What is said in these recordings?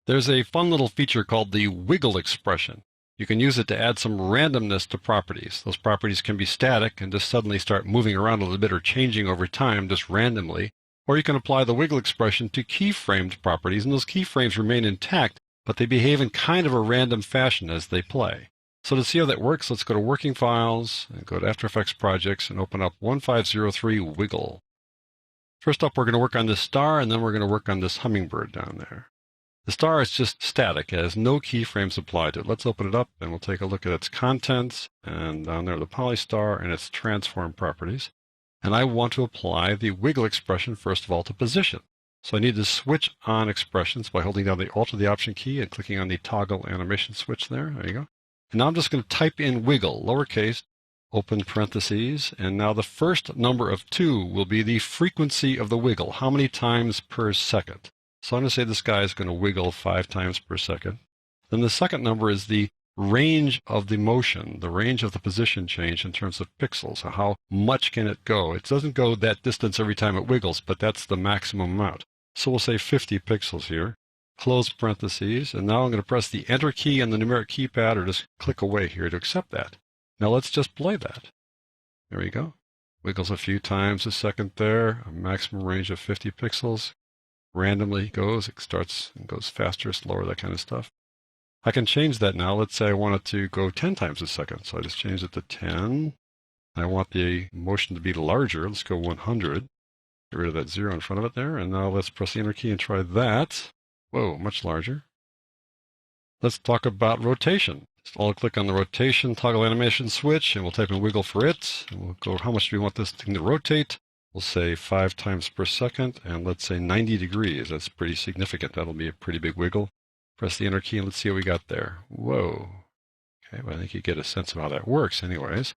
There's a fun little feature called the wiggle expression. You can use it to add some randomness to properties. Those properties can be static and just suddenly start moving around a little bit or changing over time just randomly. Or you can apply the wiggle expression to keyframed properties, and those keyframes remain intact, but they behave in kind of a random fashion as they play. So to see how that works, let's go to Working Files and go to After Effects Projects and open up 1503 Wiggle. First up, we're going to work on this star, and then we're going to work on this hummingbird down there. The star is just static. It has no keyframes applied to it. Let's open it up, and we'll take a look at its contents, and down there the polystar and its transform properties. And I want to apply the wiggle expression, first of all, to position. So I need to switch on expressions by holding down the Alt or the Option key and clicking on the toggle animation switch there. There you go. And now I'm just going to type in wiggle, lowercase, open parentheses, and now the first number of 2 will be the frequency of the wiggle, how many times per second. So I'm going to say this guy is going to wiggle 5 times per second. Then the second number is the range of the motion, the range of the position change in terms of pixels. So how much can it go? It doesn't go that distance every time it wiggles, but that's the maximum amount. So we'll say 50 pixels here. Close parentheses, and now I'm going to press the Enter key on the numeric keypad or just click away here to accept that. Now let's just play that. There we go. Wiggles a few times a second there, a maximum range of 50 pixels. Randomly goes, it starts and goes faster, slower, that kind of stuff. I can change that now. Let's say I want it to go 10 times a second. So I just change it to 10. I want the motion to be larger. Let's go 100. Get rid of that 0 in front of it there. And now let's press the Enter key and try that. Whoa, much larger. Let's talk about rotation. Just I'll click on the rotation toggle animation switch, and we'll type in wiggle for it. And we'll go, how much do we want this thing to rotate? We'll say 5 times per second, and let's say 90 degrees. That's pretty significant. That'll be a pretty big wiggle. Press the Enter key, and let's see what we got there. Whoa. Okay, well, I think you get a sense of how that works anyways.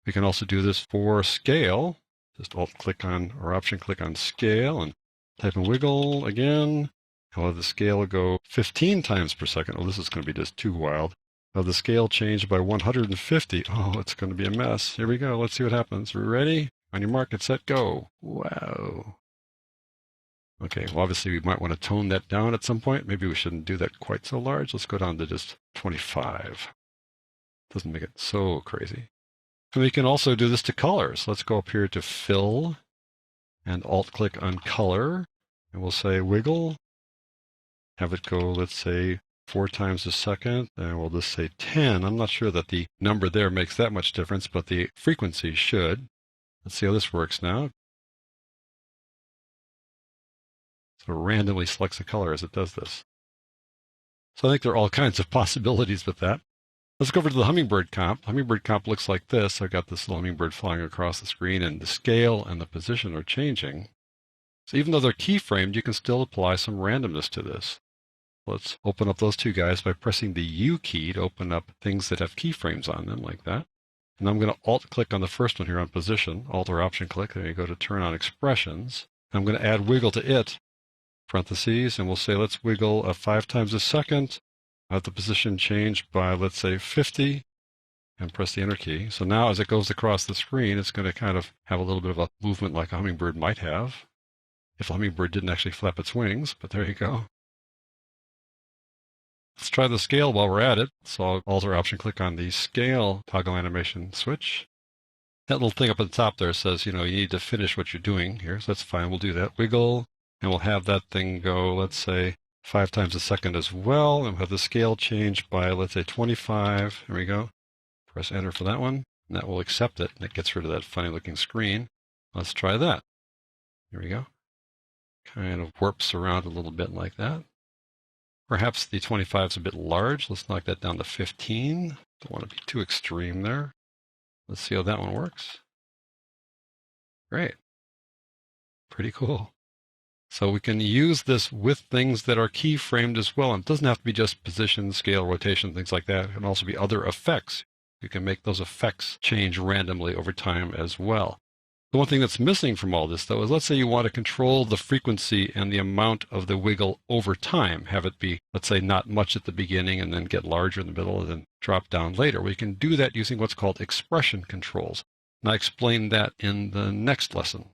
We can also do this for scale. Just Alt-click on, or Option-click on Scale, and type in wiggle again. I'll have the scale go 15 times per second. Oh, this is going to be just too wild. Now the scale changed by 150. Oh, it's going to be a mess. Here we go. Let's see what happens. Are we ready? On your mark, get set, go. Wow. Okay, well, obviously we might want to tone that down at some point. Maybe we shouldn't do that quite so large. Let's go down to just 25. Doesn't make it so crazy. And we can also do this to colors. Let's go up here to Fill and Alt-click on Color. And we'll say Wiggle. Have it go, let's say, 4 times a second, and we'll just say 10. I'm not sure that the number there makes that much difference, but the frequency should. Let's see how this works now. So it randomly selects a color as it does this. So I think there are all kinds of possibilities with that. Let's go over to the hummingbird comp. Hummingbird comp looks like this. I've got this little hummingbird flying across the screen, and the scale and the position are changing. So even though they're keyframed, you can still apply some randomness to this. Let's open up those two guys by pressing the U key to open up things that have keyframes on them like that. And I'm going to Alt-click on the first one here on position, Alt or Option-click. There you go to turn on expressions. I'm going to add wiggle to it, parentheses, and we'll say let's wiggle 5 times a second. Have the position changed by, let's say, 50, and press the Enter key. So now as it goes across the screen, it's going to kind of have a little bit of a movement like a hummingbird might have, if a hummingbird didn't actually flap its wings, but there you go. Let's try the scale while we're at it. So I'll Alt or Option click on the scale toggle animation switch. That little thing up at the top there says, you need to finish what you're doing here. So that's fine. We'll do that. Wiggle, and we'll have that thing go, let's say, 5 times a second as well. And we'll have the scale change by, let's say, 25. There we go. Press Enter for that one. And that will accept it. And it gets rid of that funny looking screen. Let's try that. Here we go. Kind of warps around a little bit like that. Perhaps the 25 is a bit large. Let's knock that down to 15. Don't want to be too extreme there. Let's see how that one works. Great. Pretty cool. So we can use this with things that are keyframed as well. And it doesn't have to be just position, scale, rotation, things like that. It can also be other effects. You can make those effects change randomly over time as well. The one thing that's missing from all this, though, is let's say you want to control the frequency and the amount of the wiggle over time. Have it be, let's say, not much at the beginning and then get larger in the middle and then drop down later. We can do that using what's called expression controls. And I explained that in the next lesson.